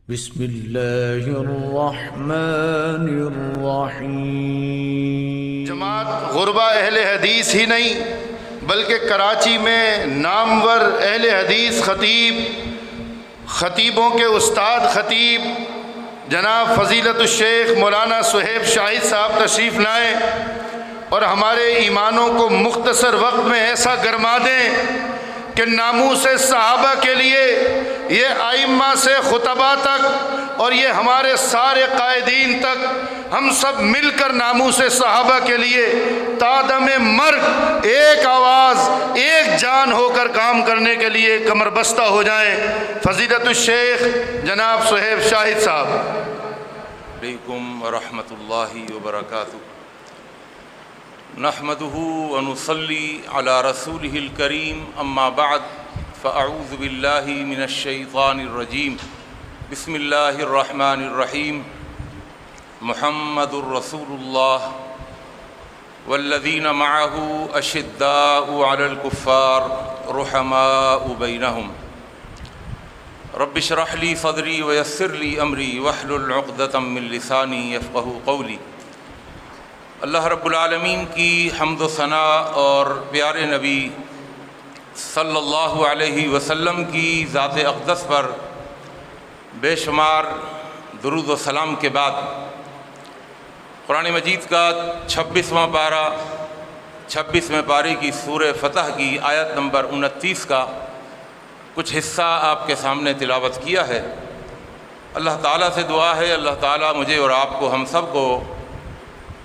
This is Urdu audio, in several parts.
بسم اللہ الرحمن الرحیم۔ جماعت غربا اہل حدیث ہی نہیں بلکہ کراچی میں نامور اہل حدیث خطیبوں کے استاد خطیب جناب فضیلت الشیخ مولانا صہیب شاہد صاحب تشریف لائیں اور ہمارے ایمانوں کو مختصر وقت میں ایسا گرما دیں کہ ناموس صحابہ کے لیے یہ ائمہ سے خطبہ تک اور یہ ہمارے سارے قائدین تک ہم سب مل کر ناموس صحابہ کے لیے تا دم مرگ ایک آواز ایک جان ہو کر کام کرنے کے لیے کمر بستہ ہو جائیں۔ فضیلت الشیخ جناب صہیب شاہد صاحب۔ علیکم ورحمۃ اللہ وبرکاتہ۔ نحمده ونصلي على رسوله الكريم اما بعد فاعوذ بالله من الشيطان الرجيم بسم الله الرحمن الرحيم محمد رسول الله والذين معه اشداء على الكفار رحماء بينهم رب اشرح لي صدري ويسر لي امري واحلل عقدة من لساني يفقهوا قولي۔ اللہ رب العالمین کی حمد و ثنا اور پیارے نبی صلی اللہ علیہ وسلم کی ذات اقدس پر بے شمار درود و سلام کے بعد قرآن مجید کا 26واں پارے کی سورہ فتح کی آیت نمبر 29 کا کچھ حصہ آپ کے سامنے تلاوت کیا ہے۔ اللہ تعالیٰ سے دعا ہے اللہ تعالیٰ مجھے اور آپ کو ہم سب کو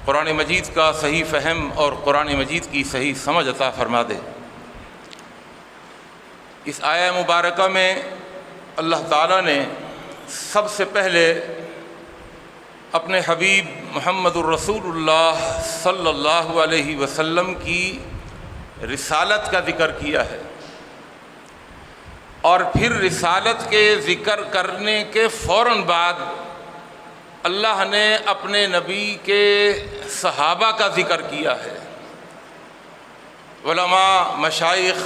قرآن مجید کا صحیح فہم اور قرآن مجید کی صحیح سمجھ عطا فرما دے۔ اس آیہ مبارکہ میں اللہ تعالیٰ نے سب سے پہلے اپنے حبیب محمد الرسول اللہ صلی اللہ علیہ وسلم کی رسالت کا ذکر کیا ہے، اور پھر رسالت کے ذکر کرنے کے فوراً بعد اللہ نے اپنے نبی کے صحابہ کا ذکر کیا ہے۔ علماء، مشائخ،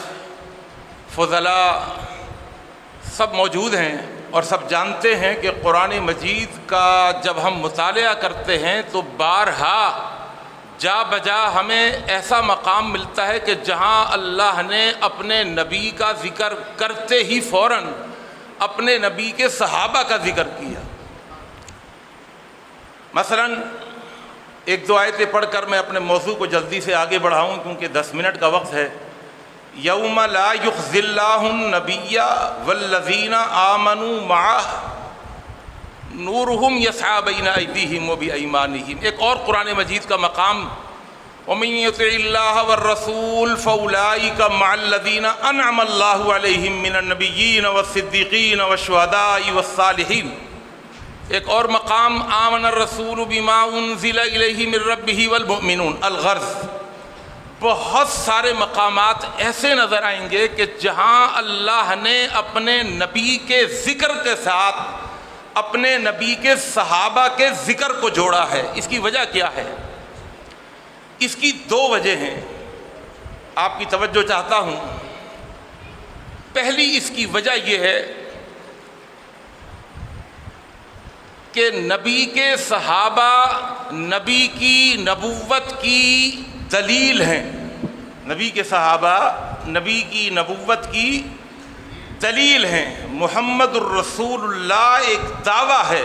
فضلاء سب موجود ہیں اور سب جانتے ہیں کہ قرآن مجید کا جب ہم مطالعہ کرتے ہیں تو بارہا جا بجا ہمیں ایسا مقام ملتا ہے کہ جہاں اللہ نے اپنے نبی کا ذکر کرتے ہی فوراً اپنے نبی کے صحابہ کا ذکر کیا۔ مثلا ایک دو آیتیں پڑھ کر میں اپنے موضوع کو جلدی سے آگے بڑھاؤں کیونکہ 10 منٹ کا وقت ہے۔ یوم لا یخزی اللہ النبی والذین آمنوا معہ نورہم یسعی بین ایدیہم وبایمانہم۔ ایک اور قرآن مجید کا مقام ومن یطع اللہ والرسول فاولئک مع الذین انعم اللہ علیہم من النبیین والصدیقین والشہداء والصالحین۔ ایک اور مقام آمن الرسول بما انزل الیہ من ربہ والمؤمنون الغرض۔ بہت سارے مقامات ایسے نظر آئیں گے کہ جہاں اللہ نے اپنے نبی کے ذکر کے ساتھ اپنے نبی کے صحابہ کے ذکر کو جوڑا ہے۔ اس کی وجہ کیا ہے؟ اس کی 2 وجہ ہیں، آپ کی توجہ چاہتا ہوں۔ پہلی اس کی وجہ یہ ہے کہ نبی کے صحابہ نبی کی نبوت کی دلیل ہیں۔ نبی کے صحابہ نبی کی نبوت کی دلیل ہیں۔ محمد الرسول اللہ ایک دعویٰ ہے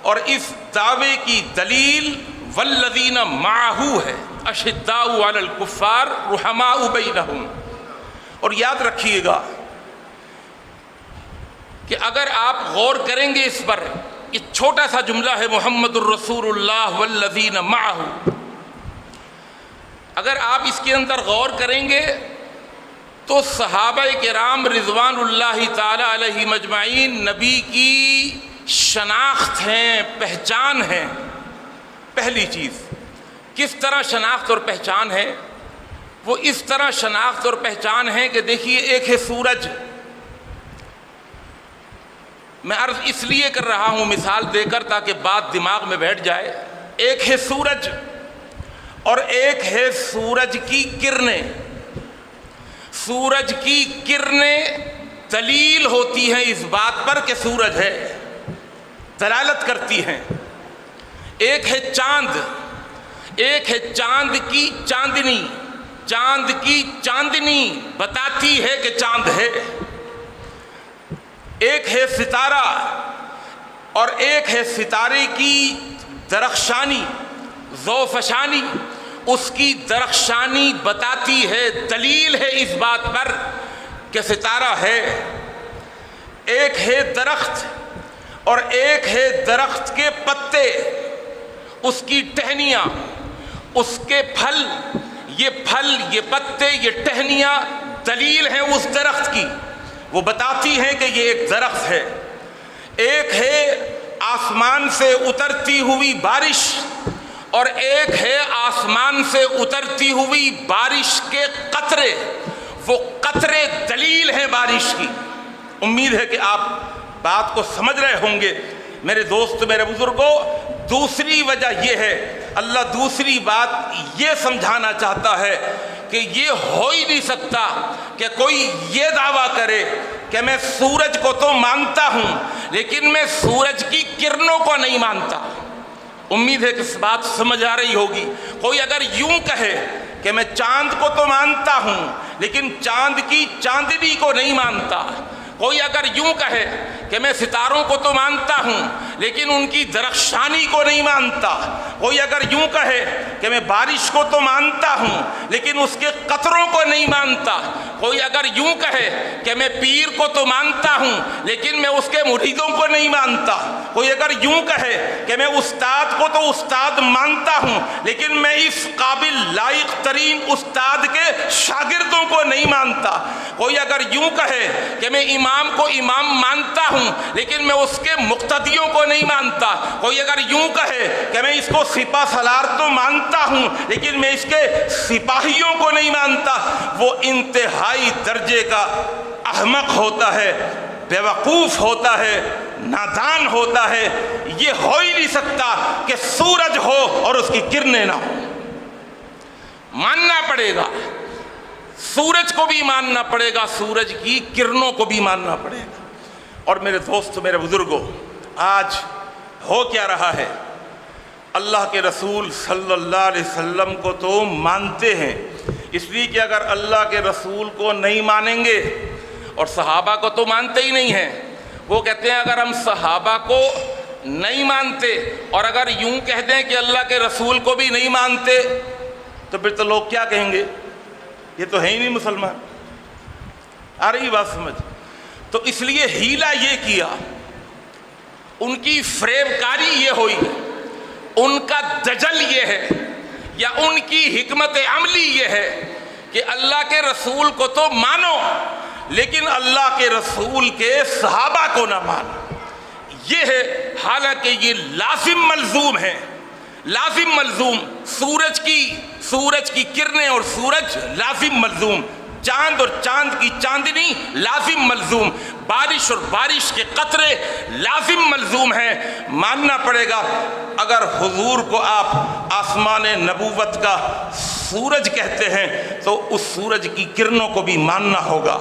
اور اس دعوے کی دلیل والذین معہ ہے، اشداء علی الکفار رحماء بینہم۔ اور یاد رکھیے گا کہ اگر آپ غور کریں گے اس پر، یہ چھوٹا سا جملہ ہے محمد الرسول اللہ والذین معہ، اگر آپ اس کے اندر غور کریں گے تو صحابہ کرام رضوان اللہ تعالی علیہ مجمعین نبی کی شناخت ہیں، پہچان ہیں۔ پہلی چیز کس طرح شناخت اور پہچان ہے؟ وہ اس طرح شناخت اور پہچان ہے کہ دیکھیے ایک ہے سورج، میں عرض اس لیے کر رہا ہوں مثال دے کر تاکہ بات دماغ میں بیٹھ جائے۔ ایک ہے سورج اور ایک ہے سورج کی کرنیں۔ سورج کی کرنیں دلیل ہوتی ہیں اس بات پر کہ سورج ہے، دلالت کرتی ہیں. ایک ہے چاند، ایک ہے چاند کی چاندنی. چاند کی چاندنی بتاتی ہے کہ چاند ہے. ایک ہے ستارہ اور ایک ہے ستارے کی درخشانی، ذوفشانی. اس کی درخشانی بتاتی ہے، دلیل ہے اس بات پر کہ ستارہ ہے. ایک ہے درخت اور ایک ہے درخت کے پتے، اس کی ٹہنیاں، اس کے پھل، یہ پتے، یہ ٹہنیاں دلیل ہیں اس درخت کی، وہ بتاتی ہیں کہ یہ ایک درخت ہے. ایک ہے آسمان سے اترتی ہوئی بارش اور ایک ہے آسمان سے اترتی ہوئی بارش کے قطرے. وہ قطرے دلیل ہیں بارش کی. امید ہے کہ آپ بات کو سمجھ رہے ہوں گے میرے دوست، میرے بزرگوں. دوسری وجہ یہ ہے، اللہ دوسری بات یہ سمجھانا چاہتا ہے کہ یہ ہو ہی نہیں سکتا کہ کوئی یہ دعویٰ کرے کہ میں سورج کو تو مانتا ہوں لیکن میں سورج کی کرنوں کو نہیں مانتا. امید ہے کہ اس بات سمجھ آ رہی ہوگی. کوئی اگر یوں کہے کہ میں چاند کو تو مانتا ہوں لیکن چاند کی چاندنی کو نہیں مانتا، کوئی اگر یوں کہے کہ میں ستاروں کو تو مانتا ہوں لیکن ان کی درخشانی کو نہیں مانتا، کوئی اگر یوں کہے کہ میں بارش کو تو مانتا ہوں لیکن اس کے قطروں کو نہیں مانتا، کوئی اگر یوں کہے کہ میں پیر کو تو مانتا ہوں لیکن میں اس کے مریدوں کو نہیں مانتا، کوئی اگر یوں کہے کہ میں استاد کو تو استاد مانتا ہوں لیکن میں اس قابل لائق ترین استاد کے شاگردوں کو نہیں مانتا، کوئی اگر یوں کہے کہ میں امام کو امام مانتا ہوں لیکن میں اس کے مقتدیوں کو نہیں مانتا، کوئی اگر یوں کہے کہ میں اس کو سپہ سالار تو مانتا ہوں لیکن میں اس کے سپاہیوں کو نہیں مانتا، وہ انتہائی درجے کا احمق ہوتا ہے، بیوقوف ہوتا ہے، نادان ہوتا ہے. یہ ہو ہی نہیں سکتا کہ سورج ہو اور اس کی کرنیں نہ ہو. ماننا پڑے گا، سورج کو بھی ماننا پڑے گا، سورج کی کرنوں کو بھی ماننا پڑے گا. اور میرے دوست، میرے بزرگوں، آج ہو کیا رہا ہے؟ اللہ کے رسول صلی اللہ علیہ وسلم کو تو مانتے ہیں، اس لیے کہ اگر اللہ کے رسول کو نہیں مانیں گے، اور صحابہ کو تو مانتے ہی نہیں ہیں، وہ کہتے ہیں اگر ہم صحابہ کو نہیں مانتے اور اگر یوں کہہ دیں کہ اللہ کے رسول کو بھی نہیں مانتے تو پھر تو لوگ کیا کہیں گے؟ یہ تو ہے ہی نہیں مسلمان. آ رہی بات سمجھ؟ تو اس لیے ہیلا یہ کیا، ان کی فریب کاری یہ ہوئی، ان کا دجل یہ ہے یا ان کی حکمت عملی یہ ہے کہ اللہ کے رسول کو تو مانو لیکن اللہ کے رسول کے صحابہ کو نہ مانو. یہ ہے، حالانکہ یہ لازم ملزوم ہے، لازم ملزوم. سورج کی کرنیں اور سورج لازم ملزوم، چاند اور چاند کی چاندنی لازم ملزوم، بارش اور بارش کے قطرے لازم ملزوم ہیں. ماننا پڑے گا. اگر حضور کو آپ آسمان نبوت کا سورج کہتے ہیں تو اس سورج کی کرنوں کو بھی ماننا ہوگا.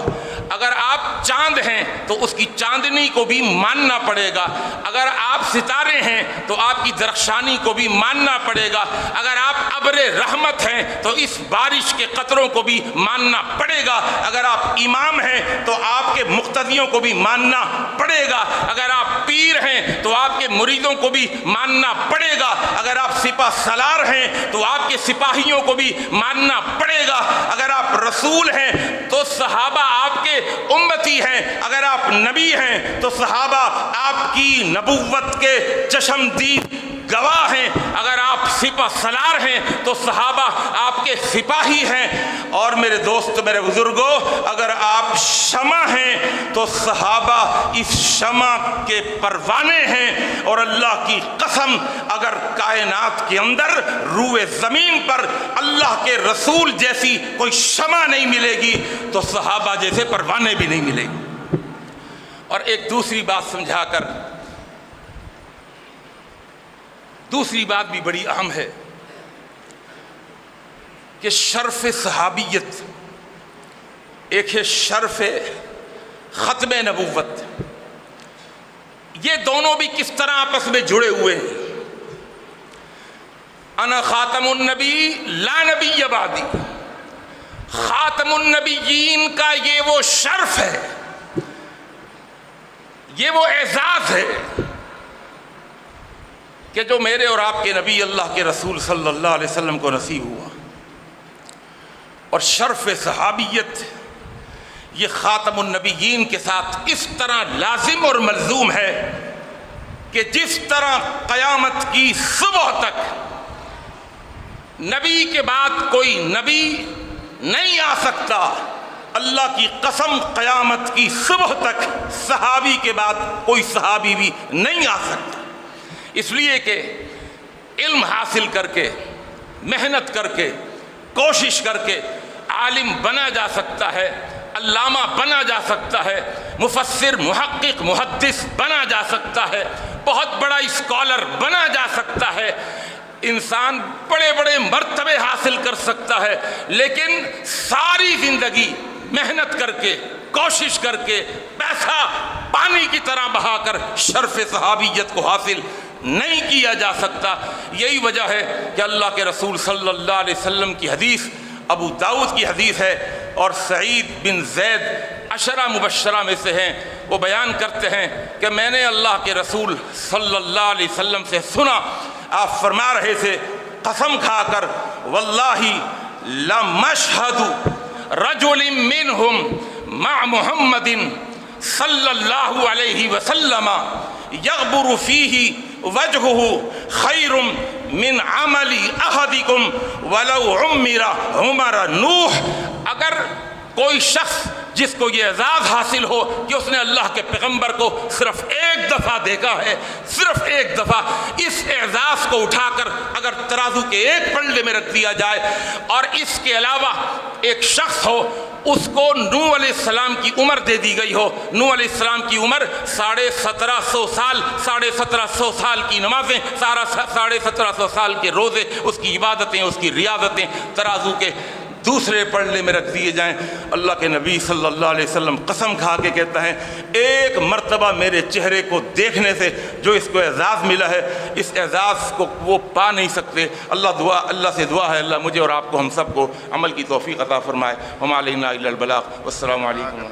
اگر آپ چاند ہیں تو اس کی چاندنی کو بھی ماننا پڑے گا. اگر آپ ستارے ہیں تو آپ کی درخشانی کو بھی ماننا پڑے گا. اگر آپ ابر رحمت ہیں تو اس بارش کے قطروں کو بھی ماننا پڑے گا. اگر آپ امام ہیں تو آپ کے مقتدیوں کو بھی ماننا پڑے گا. اگر آپ پیر ہیں تو آپ کے مریدوں کو بھی ماننا پڑے گا. اگر آپ سپہ سالار ہیں تو آپ کے سپاہیوں کو بھی ماننا پڑے گا. اگر آپ رسول ہیں تو صحابہ آپ کے امتی ہیں. اگر آپ نبی ہیں تو صحابہ آپ کی نبوت کے چشمدید گواہ ہیں. اگر آپ سپہ سالار ہیں تو صحابہ آپ کے سپاہی ہیں. اور میرے دوست، میرے بزرگوں، اگر آپ شمع ہیں تو صحابہ اس شمع کے پروانے ہیں. اور اللہ کی قسم، اگر کائنات کے اندر روئے زمین پر اللہ کے رسول جیسی کوئی شمع نہیں ملے گی تو صحابہ جیسے پروانے بھی نہیں ملے گی. اور ایک دوسری بات سمجھا کر، دوسری بات بھی بڑی اہم ہے کہ شرف صحابیت، ایک ہے شرف ختم نبوت. یہ دونوں بھی کس طرح آپس میں جڑے ہوئے ہیں. انا خاتم النبی لا نبی بعدی. خاتم النبیین کا یہ وہ شرف ہے، یہ وہ اعزاز ہے کہ جو میرے اور آپ کے نبی اللہ کے رسول صلی اللہ علیہ وسلم کو نصیب ہوا. اور شرف صحابیت یہ خاتم النبیین کے ساتھ اس طرح لازم اور ملزوم ہے کہ جس طرح قیامت کی صبح تک نبی کے بعد کوئی نبی نہیں آ سکتا، اللہ کی قسم قیامت کی صبح تک صحابی کے بعد کوئی صحابی بھی نہیں آ سکتا. اس لیے کہ علم حاصل کر کے، محنت کر کے، کوشش کر کے عالم بنا جا سکتا ہے، علامہ بنا جا سکتا ہے، مفسر، محقق، محدث بنا جا سکتا ہے، بہت بڑا اسکالر بنا جا سکتا ہے، انسان بڑے بڑے مرتبے حاصل کر سکتا ہے، لیکن ساری زندگی محنت کر کے، کوشش کر کے، پیسہ پانی کی طرح بہا کر شرف صحابیت کو حاصل نہیں کیا جا سکتا. یہی وجہ ہے کہ اللہ کے رسول صلی اللہ علیہ وسلم کی حدیث ابو داؤد کی حدیث ہے اور سعید بن زید عشرہ مبشرہ میں سے ہیں. وہ بیان کرتے ہیں کہ میں نے اللہ کے رسول صلی اللہ علیہ وسلم سے سنا، آپ فرما رہے تھے قسم کھا کر، واللہ لمشہد رجل منہم مع محمد صلی اللہ علیہ وسلم یغبر فیہ وجہہ خیر من عمل احدکم ولو عمر عمر نوح. اگر کوئی شخص جس کو یہ اعزاز حاصل ہو کہ اس نے اللہ کے پیغمبر کو صرف ایک دفعہ دیکھا ہے، صرف ایک دفعہ، اس اعزاز کو اٹھا کر اگر ترازو کے ایک پلڑے میں رکھ دیا جائے اور اس کے علاوہ ایک شخص ہو اس کو نوح علیہ السلام کی عمر دے دی گئی ہو، نوح علیہ السلام کی عمر 1750 سال، 1750 سال کی نمازیں، 1750 سال کے روزے، اس کی عبادتیں، اس کی ریاضتیں ترازو کے دوسرے پلڑے میں رکھ دیے جائیں. اللہ کے نبی صلی اللہ علیہ وسلم قسم کھا کے کہتا ہے ایک مرتبہ میرے چہرے کو دیکھنے سے جو اس کو اعزاز ملا ہے، اس اعزاز کو وہ پا نہیں سکتے. اللہ سے دعا ہے اللہ مجھے اور آپ کو، ہم سب کو عمل کی توفیق عطا فرمائے. وما علینا الا البلاغ. والسلام علیکم.